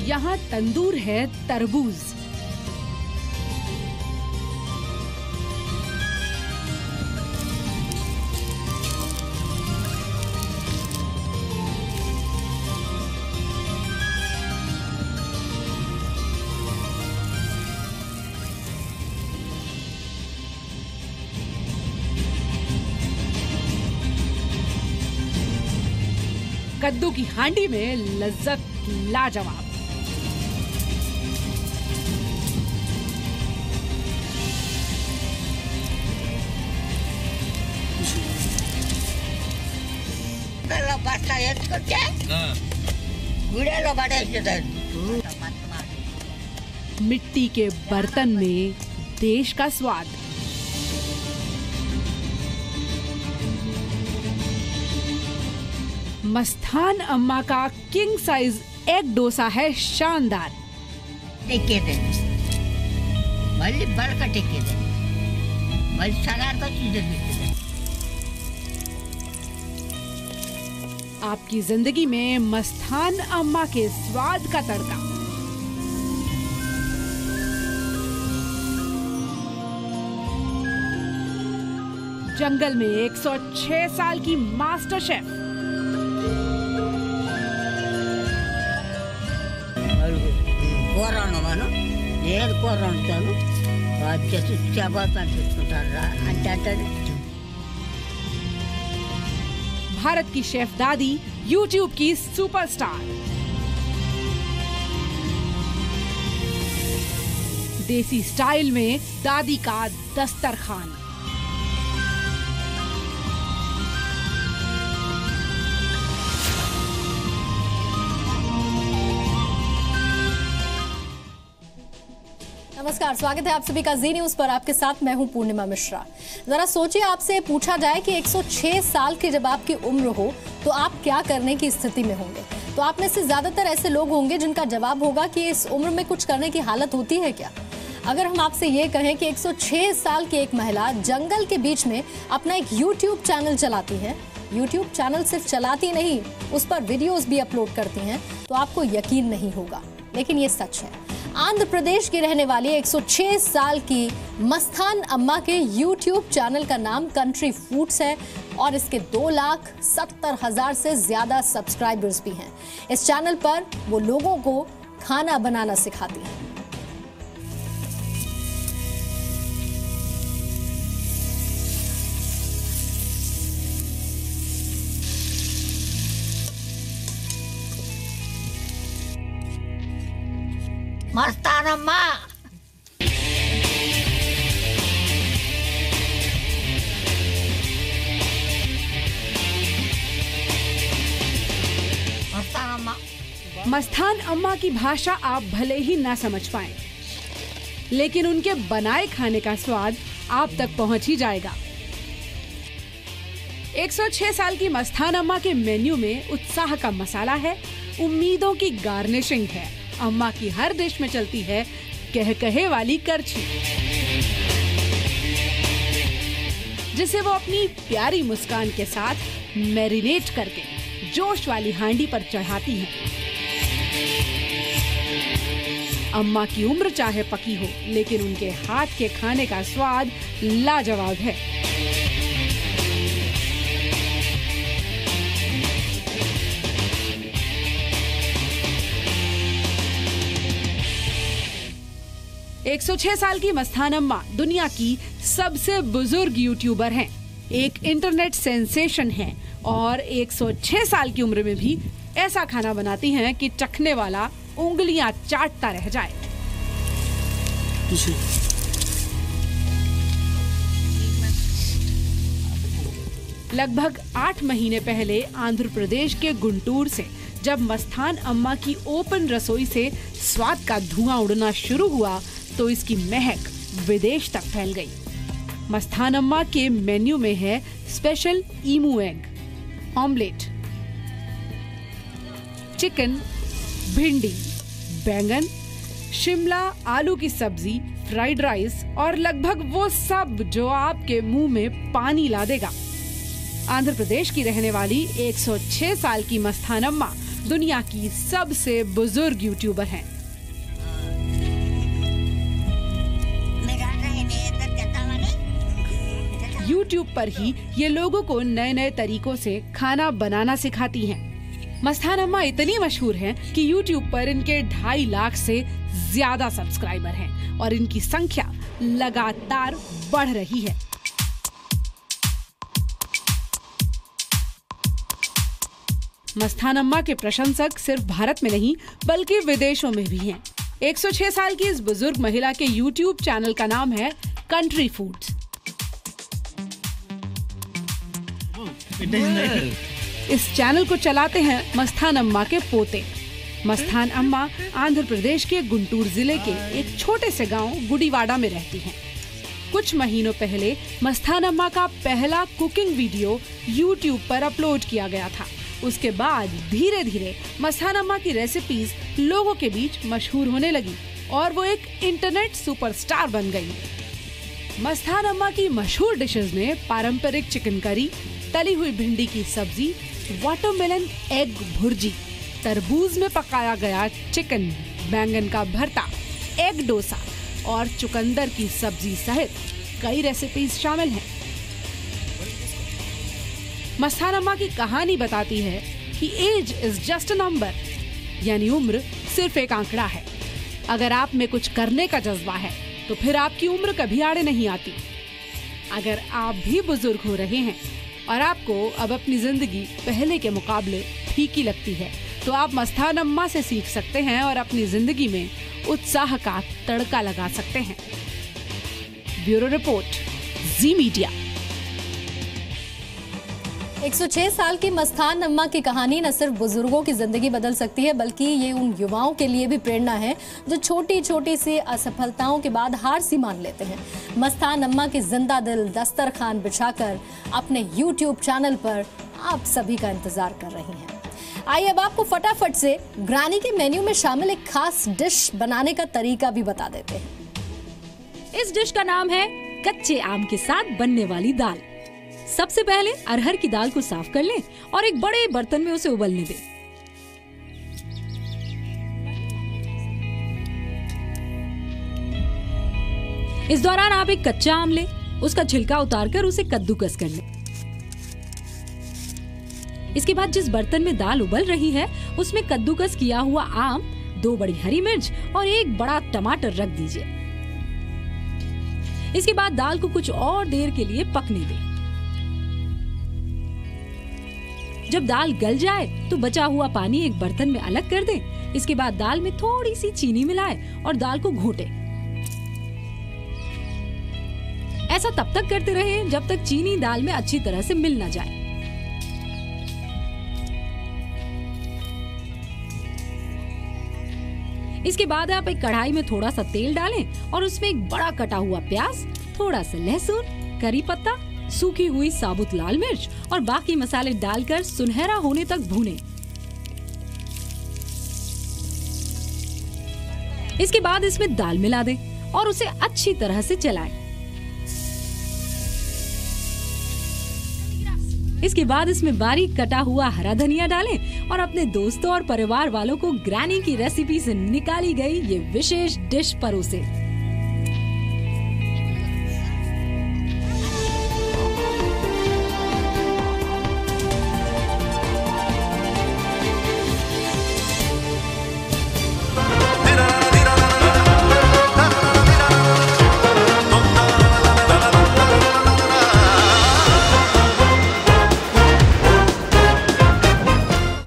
यहाँ तंदूर है तरबूज। कद्दू की हांडी में लज्जत लाजवाब। मिट्टी के बर्तन में देश का स्वाद। मस्तान अम्मा का किंग साइज एग डोसा है शानदार। आपकी जिंदगी में मस्तान अम्मा के स्वाद का तड़का। जंगल में 106 साल की मास्टर शेफ। भारत की शेफ दादी, यूट्यूब की सुपरस्टार। देसी स्टाइल में दादी का दस्तरखान। नमस्कार, स्वागत है आप सभी का जी न्यूज पर। आपके साथ मैं हूं पूर्णिमा मिश्रा। जरा सोचिए, आपसे पूछा जाए कि 106 साल की जब आपकी उम्र हो तो आप क्या करने की स्थिति में होंगे। तो आप में से ज्यादातर ऐसे लोग होंगे जिनका जवाब होगा कि इस उम्र में कुछ करने की हालत होती है क्या। अगर हम आपसे ये कहें कि 106 साल की एक महिला जंगल के बीच में अपना एक यूट्यूब चैनल चलाती है, यूट्यूब चैनल सिर्फ चलाती नहीं, उस पर वीडियोस भी अपलोड करती हैं, तो आपको यकीन नहीं होगा, लेकिन ये सच है। आंध्र प्रदेश की रहने वाली 106 साल की मस्तान अम्मा के यूट्यूब चैनल का नाम कंट्री फूड्स है और इसके 2,70,000 से ज्यादा सब्सक्राइबर्स भी हैं। इस चैनल पर वो लोगों को खाना बनाना सिखाती हैं। मस्तान अम्मा, मस्तान अम्मा की भाषा आप भले ही ना समझ पाएं, लेकिन उनके बनाए खाने का स्वाद आप तक पहुंच ही जाएगा। 106 साल की मस्तान अम्मा के मेन्यू में उत्साह का मसाला है, उम्मीदों की गार्निशिंग है। अम्मा की हर डिश में चलती है कहे वाली करछी, जिसे वो अपनी प्यारी मुस्कान के साथ मैरिनेट करके जोश वाली हांडी पर चढ़ाती हैं। अम्मा की उम्र चाहे पकी हो, लेकिन उनके हाथ के खाने का स्वाद लाजवाब है। एक 106 साल की मस्तान अम्मा दुनिया की सबसे बुजुर्ग यूट्यूबर हैं, एक इंटरनेट सेंसेशन हैं और 106 साल की उम्र में भी ऐसा खाना बनाती हैं कि चखने वाला उंगलियां चाटता रह जाए। लगभग 8 महीने पहले आंध्र प्रदेश के गुंटूर से जब मस्तान अम्मा की ओपन रसोई से स्वाद का धुआं उड़ना शुरू हुआ तो इसकी महक विदेश तक फैल गई। मस्तान अम्मा के मेन्यू में है स्पेशल ईमू एग, ऑमलेट, चिकन, भिंडी, बैंगन, शिमला आलू की सब्जी, फ्राइड राइस और लगभग वो सब जो आपके मुंह में पानी ला देगा। आंध्र प्रदेश की रहने वाली 106 साल की मस्तान अम्मा दुनिया की सबसे बुजुर्ग यूट्यूबर हैं। यूट्यूब पर ही ये लोगों को नए नए तरीकों से खाना बनाना सिखाती हैं। मस्तान अम्मा इतनी मशहूर हैं कि यूट्यूब पर इनके 2.5 लाख से ज्यादा सब्सक्राइबर हैं और इनकी संख्या लगातार बढ़ रही है। मस्तान अम्मा के प्रशंसक सिर्फ भारत में नहीं बल्कि विदेशों में भी हैं। 106 साल की इस बुजुर्ग महिला के यूट्यूब चैनल का नाम है कंट्री फूड्स। इस चैनल को चलाते हैं मस्तान अम्मा के पोते। मस्तान अम्मा आंध्र प्रदेश के गुंटूर जिले के एक छोटे से गांव गुडीवाड़ा में रहती हैं। कुछ महीनों पहले मस्तान अम्मा का पहला कुकिंग वीडियो यूट्यूब पर अपलोड किया गया था। उसके बाद धीरे धीरे मस्तान अम्मा की रेसिपीज लोगों के बीच मशहूर होने लगी और वो एक इंटरनेट सुपरस्टार बन गई। मस्तान अम्मा की मशहूर डिशेज में पारंपरिक चिकन करी, तली हुई भिंडी की सब्जी, वाटरमेलन एग भुर्जी, तरबूज में पकाया गया चिकन, बैंगन का भरता, एग डोसा और चुकंदर की सब्जी सहित कई रेसिपीज शामिल हैं। मस्तान अम्मा की कहानी बताती है कि age is just a number, यानी उम्र सिर्फ एक आंकड़ा है। अगर आप में कुछ करने का जज्बा है तो फिर आपकी उम्र कभी आड़े नहीं आती। अगर आप भी बुजुर्ग हो रहे हैं और आपको अब अपनी जिंदगी पहले के मुकाबले फीकी लगती है तो आप मस्तान अम्मा से सीख सकते हैं और अपनी जिंदगी में उत्साह का तड़का लगा सकते हैं। ब्यूरो रिपोर्ट, जी मीडिया। 106 साल की मस्तान अम्मा की कहानी न सिर्फ बुजुर्गों की जिंदगी बदल सकती है बल्कि ये उन युवाओं के लिए भी प्रेरणा है जो छोटी छोटी सी असफलताओं के बाद हार सी मान लेते हैं। मस्तान अम्मा की जिंदा दिल दस्तरखान बिछाकर अपने YouTube चैनल पर आप सभी का इंतजार कर रही हैं। आइए अब आपको फटाफट से ग्रानी के मेन्यू में शामिल एक खास डिश बनाने का तरीका भी बता देते हैं। इस डिश का नाम है कच्चे आम के साथ बनने वाली दाल। सबसे पहले अरहर की दाल को साफ कर लें और एक बड़े बर्तन में उसे उबलने दें। इस दौरान आप एक कच्चा आम लें, उसका छिलका उतारकर उसे कद्दूकस कर लें। इसके बाद जिस बर्तन में दाल उबल रही है उसमें कद्दूकस किया हुआ आम, 2 बड़ी हरी मिर्च और 1 बड़ा टमाटर रख दीजिए। इसके बाद दाल को कुछ और देर के लिए पकने दें। जब दाल गल जाए तो बचा हुआ पानी एक बर्तन में अलग कर दें। इसके बाद दाल में थोड़ी सी चीनी मिलाएं और दाल को घोटें। ऐसा तब तक करते रहें जब तक चीनी दाल में अच्छी तरह से मिल न जाए। इसके बाद आप एक कढ़ाई में थोड़ा सा तेल डालें और उसमें एक बड़ा कटा हुआ प्याज, थोड़ा सा लहसुन, करी पत्ता, सूखी हुई साबुत लाल मिर्च और बाकी मसाले डालकर सुनहरा होने तक भूनें। इसके बाद इसमें दाल मिला दें और उसे अच्छी तरह से चलाएं। इसके बाद इसमें बारीक कटा हुआ हरा धनिया डालें और अपने दोस्तों और परिवार वालों को ग्रैनी की रेसिपी से निकाली गई ये विशेष डिश परोसें।